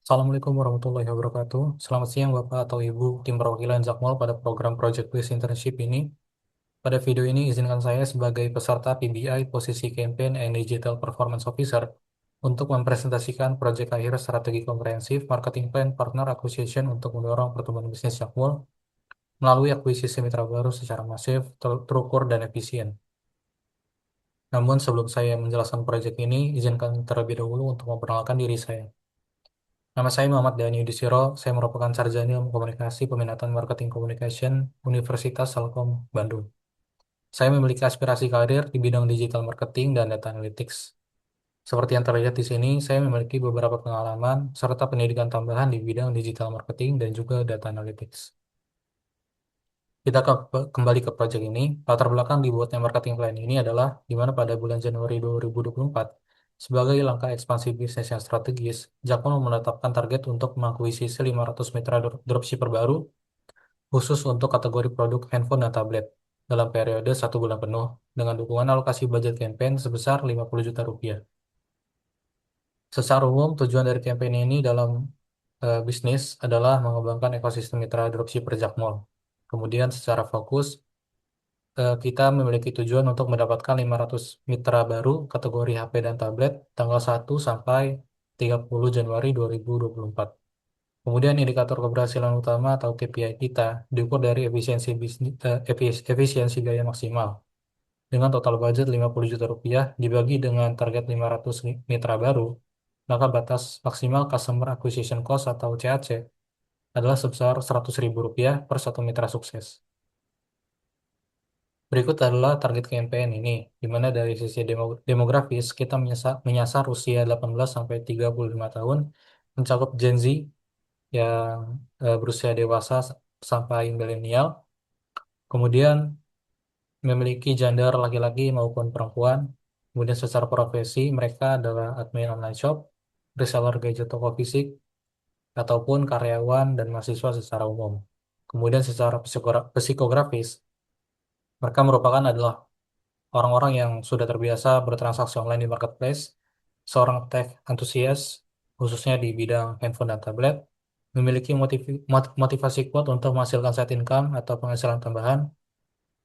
Assalamualaikum warahmatullahi wabarakatuh. Selamat siang Bapak atau Ibu tim perwakilan Zakmul pada program Project Based Internship ini. Pada video ini izinkan saya sebagai peserta PBI posisi Campaign and Digital Performance Officer untuk mempresentasikan proyek akhir strategi komprehensif marketing plan partner acquisition untuk mendorong pertumbuhan bisnis Zakmul melalui akuisisi mitra baru secara masif, terukur, dan efisien. Namun sebelum saya menjelaskan proyek ini, izinkan terlebih dahulu untuk memperkenalkan diri saya. Nama saya Muhammad Dhani Yudhistiro. Saya merupakan sarjana Ilmu Komunikasi Peminatan Marketing Communication Universitas Telkom Bandung. Saya memiliki aspirasi karir di bidang digital marketing dan data analytics. Seperti yang terlihat di sini, saya memiliki beberapa pengalaman serta pendidikan tambahan di bidang digital marketing dan juga data analytics. Kita kembali ke proyek ini. Latar belakang dibuatnya marketing plan ini adalah di mana pada bulan Januari 2024, sebagai langkah ekspansi bisnis yang strategis, Jakpro menetapkan target untuk mengakuisisi 500 mitra dropshipper baru khusus untuk kategori produk handphone dan tablet dalam periode 1 bulan penuh dengan dukungan alokasi budget campaign sebesar 50 juta rupiah. Secara umum, tujuan dari campaign ini dalam bisnis adalah mengembangkan ekosistem mitra dropshipper Jakmol. Kemudian secara fokus, kita memiliki tujuan untuk mendapatkan 500 mitra baru kategori HP dan tablet tanggal 1 sampai 30 Januari 2024. Kemudian indikator keberhasilan utama atau KPI kita diukur dari efisiensi bisnis, efisiensi biaya maksimal. Dengan total budget 50 juta rupiah dibagi dengan target 500 mitra baru, maka batas maksimal Customer Acquisition Cost atau CAC adalah sebesar 100 ribu rupiah per satu mitra sukses. Berikut adalah target campaign ini, di mana dari sisi demografis kita menyasar usia 18 sampai 35 tahun, mencakup Gen Z yang berusia dewasa sampai milenial, kemudian memiliki gender laki-laki maupun perempuan, kemudian secara profesi mereka adalah admin online shop, reseller gadget toko fisik, ataupun karyawan dan mahasiswa secara umum. Kemudian secara psikografis, mereka merupakan adalah orang-orang yang sudah terbiasa bertransaksi online di marketplace, seorang tech antusias, khususnya di bidang handphone dan tablet, memiliki motivasi kuat untuk menghasilkan side income atau penghasilan tambahan,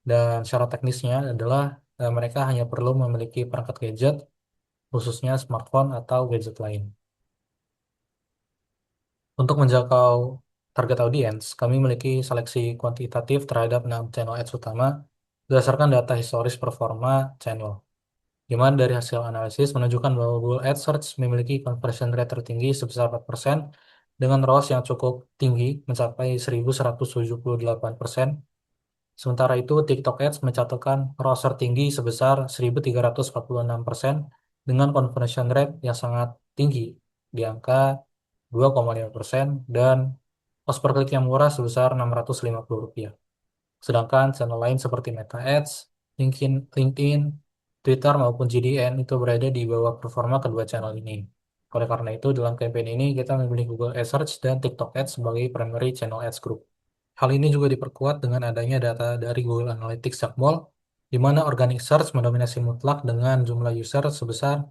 dan secara teknisnya adalah mereka hanya perlu memiliki perangkat gadget, khususnya smartphone atau gadget lain. Untuk menjangkau target audience, kami memiliki seleksi kuantitatif terhadap 6 channel ads utama berdasarkan data historis performa channel, di mana dari hasil analisis menunjukkan bahwa Google Ads Search memiliki conversion rate tertinggi sebesar 4% dengan ROAS yang cukup tinggi mencapai 1178%. Sementara itu, TikTok Ads mencatatkan ROAS tertinggi sebesar 1346% dengan conversion rate yang sangat tinggi di angka 2,5% dan cost per klik yang murah sebesar Rp650. Sedangkan channel lain seperti Meta Ads, LinkedIn, Twitter maupun GDN itu berada di bawah performa kedua channel ini. Oleh karena itu, dalam campaign ini kita memilih Google Ads Search dan TikTok Ads sebagai primary channel ads group. Hal ini juga diperkuat dengan adanya data dari Google Analytics Zakmol, di mana organic search mendominasi mutlak dengan jumlah user sebesar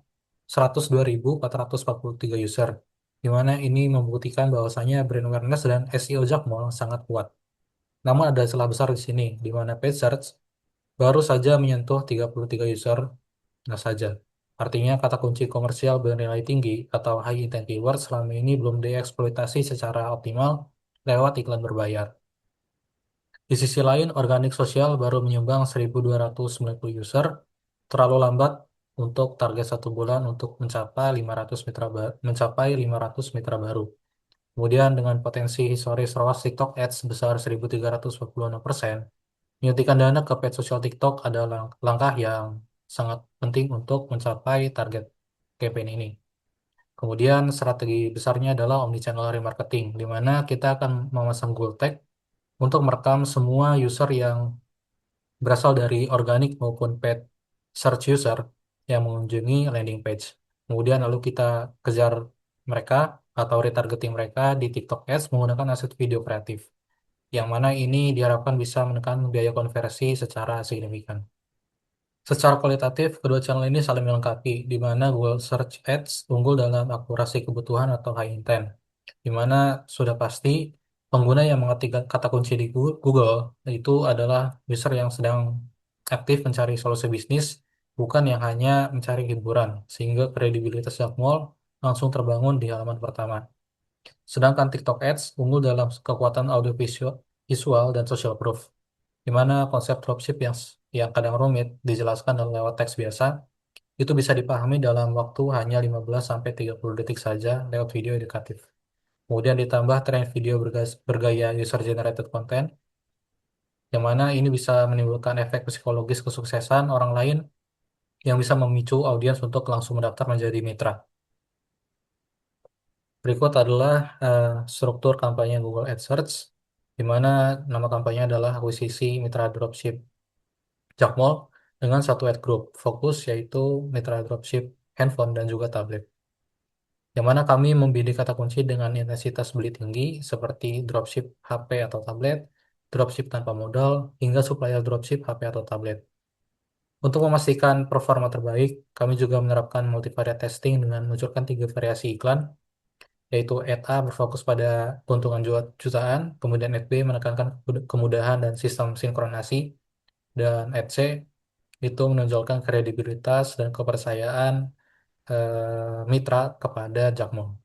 102.443 user, di mana ini membuktikan bahwasanya brand awareness dan SEO Zakmol sangat kuat. Namun ada celah besar di sini, di mana paid search baru saja menyentuh 33 user saja. Artinya kata kunci komersial bernilai tinggi atau high intent keyword selama ini belum dieksploitasi secara optimal lewat iklan berbayar. Di sisi lain, organik sosial baru menyumbang 1.290 user, terlalu lambat untuk target 1 bulan untuk mencapai 500 mitra baru. Kemudian dengan potensi historis ROAS TikTok Ads sebesar 1.346%, menyuntikkan dana ke paid social TikTok adalah langkah yang sangat penting untuk mencapai target campaign ini. Kemudian strategi besarnya adalah omnichannel remarketing, di mana kita akan memasang Google Tag untuk merekam semua user yang berasal dari organik maupun paid search user yang mengunjungi landing page. Kemudian lalu kita kejar mereka atau retargeting mereka di TikTok Ads menggunakan aset video kreatif, yang mana ini diharapkan bisa menekan biaya konversi secara signifikan. Secara kualitatif, kedua channel ini saling melengkapi, di mana Google Search Ads unggul dalam akurasi kebutuhan atau high intent. di mana sudah pasti pengguna yang mengetik kata kunci di Google itu adalah user yang sedang aktif mencari solusi bisnis, bukan yang hanya mencari hiburan, sehingga kredibilitas Jaqmol langsung terbangun di halaman pertama. Sedangkan TikTok Ads unggul dalam kekuatan audio visual, visual dan social proof, di mana konsep dropship yang kadang rumit dijelaskan lewat teks biasa, itu bisa dipahami dalam waktu hanya 15-30 detik saja lewat video edukatif. Kemudian ditambah tren video bergaya user-generated content, yang mana ini bisa menimbulkan efek psikologis kesuksesan orang lain yang bisa memicu audiens untuk langsung mendaftar menjadi mitra. Berikut adalah struktur kampanye Google AdSearch, di mana nama kampanye adalah akuisisi mitra dropship Jaqmol dengan satu ad group fokus yaitu mitra dropship handphone dan juga tablet. Yang mana kami membidik kata kunci dengan intensitas beli tinggi seperti dropship HP atau tablet, dropship tanpa modal, hingga supplier dropship HP atau tablet. Untuk memastikan performa terbaik, kami juga menerapkan multivariate testing dengan meluncurkan 3 variasi iklan, yaitu ad A berfokus pada keuntungan jutaan, kemudian ad B menekankan kemudahan dan sistem sinkronasi, dan ad C itu menonjolkan kredibilitas dan kepercayaan mitra kepada Jaqmol.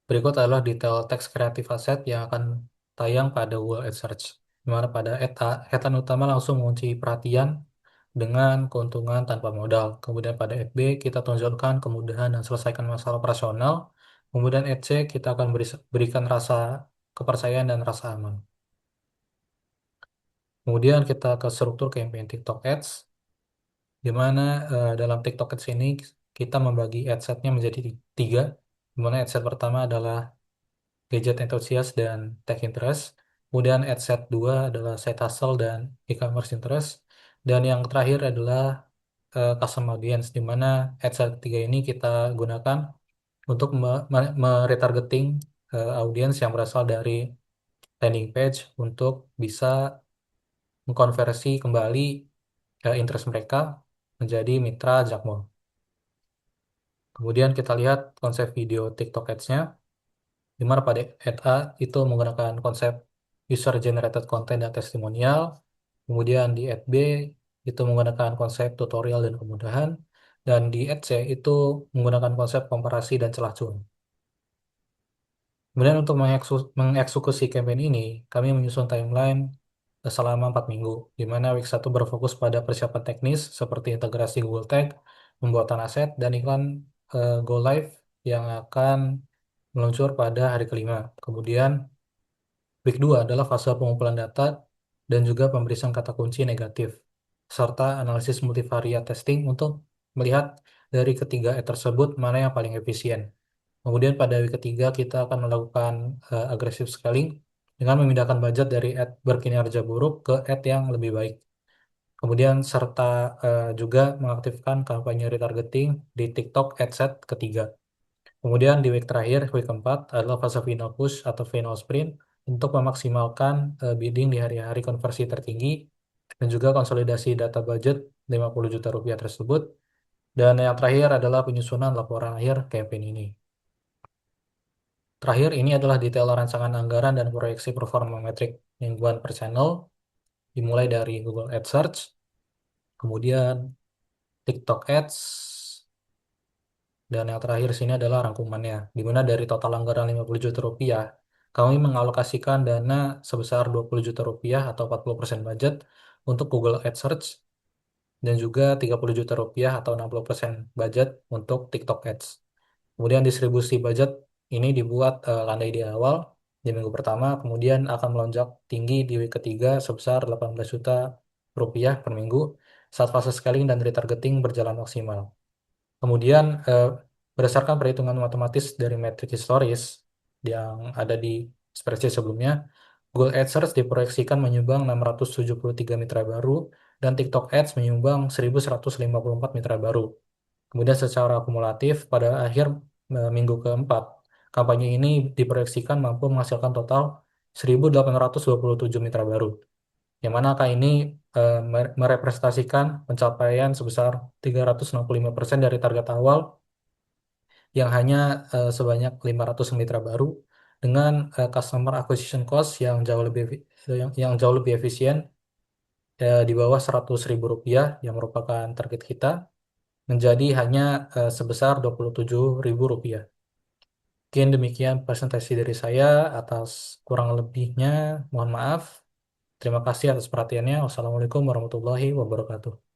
Berikut adalah detail teks kreatif aset yang akan tayang pada Google Ads Search. Di mana pada headline utama langsung mengunci perhatian dengan keuntungan tanpa modal. Kemudian pada ad B kita tonjolkan kemudahan dan selesaikan masalah operasional. Kemudian ad C kita akan berikan rasa kepercayaan dan rasa aman. Kemudian kita ke struktur campaign TikTok Ads, di mana dalam TikTok Ads ini kita membagi ad setnya menjadi 3. Di mana ad set pertama adalah gadget enthusiast dan tech interest. Kemudian ad set 2 adalah side hustle dan e-commerce interest. Dan yang terakhir adalah custom audience, di mana ad set 3 ini kita gunakan untuk meretargeting audiens yang berasal dari landing page untuk bisa mengkonversi kembali interest mereka menjadi mitra Jaqmol. Kemudian kita lihat konsep video TikTok Ads-nya, di mana pada ad A itu menggunakan konsep user generated content dan testimonial. Kemudian di ad B itu menggunakan konsep tutorial dan kemudahan. Dan di ad C itu menggunakan konsep komparasi dan celah cuan. Kemudian untuk mengeksekusi campaign ini, kami menyusun timeline selama 4 minggu, di mana week 1 berfokus pada persiapan teknis seperti integrasi Google Tag, pembuatan aset, dan iklan go live yang akan meluncur pada hari kelima. Kemudian week 2 adalah fase pengumpulan data dan juga pemeriksaan kata kunci negatif, serta analisis multivariate testing untuk melihat dari ketiga ad tersebut mana yang paling efisien. Kemudian pada week ketiga kita akan melakukan aggressive scaling dengan memindahkan budget dari ad berkinerja buruk ke ad yang lebih baik. Kemudian serta juga mengaktifkan kampanye retargeting di TikTok AdSet ketiga. Kemudian di week terakhir, week keempat, adalah fase final push atau final sprint untuk memaksimalkan bidding di hari-hari konversi tertinggi dan juga konsolidasi data budget 50 juta rupiah tersebut. Dan yang terakhir adalah penyusunan laporan akhir campaign ini. Terakhir, ini adalah detail rancangan anggaran dan proyeksi performa metrik mingguan per channel, dimulai dari Google Ads Search, kemudian TikTok Ads, dan yang terakhir sini adalah rangkumannya, di mana dari total anggaran 50 juta rupiah, kami mengalokasikan dana sebesar 20 juta rupiah atau 40% budget untuk Google Ads Search, dan juga 30 juta rupiah atau 60% budget untuk TikTok Ads. Kemudian distribusi budget ini dibuat landai di awal di minggu pertama, kemudian akan melonjak tinggi di week ketiga sebesar 18 juta rupiah per minggu saat fase scaling dan retargeting berjalan maksimal. Kemudian berdasarkan perhitungan matematis dari metrik historis yang ada di spreadsheet sebelumnya, Google AdSense diproyeksikan menyumbang 673 mitra baru dan TikTok Ads menyumbang 1154 mitra baru. Kemudian secara akumulatif pada akhir minggu keempat, kampanye ini diproyeksikan mampu menghasilkan total 1.827 mitra baru. Yang mana angka ini merepresentasikan pencapaian sebesar 365% dari target awal yang hanya sebanyak 500 mitra baru dengan customer acquisition cost yang jauh lebih efisien, di bawah 100.000 rupiah yang merupakan target kita, menjadi hanya sebesar 27.000 rupiah. Mungkin demikian presentasi dari saya. Atas kurang lebihnya mohon maaf. Terima kasih atas perhatiannya. Wassalamualaikum warahmatullahi wabarakatuh.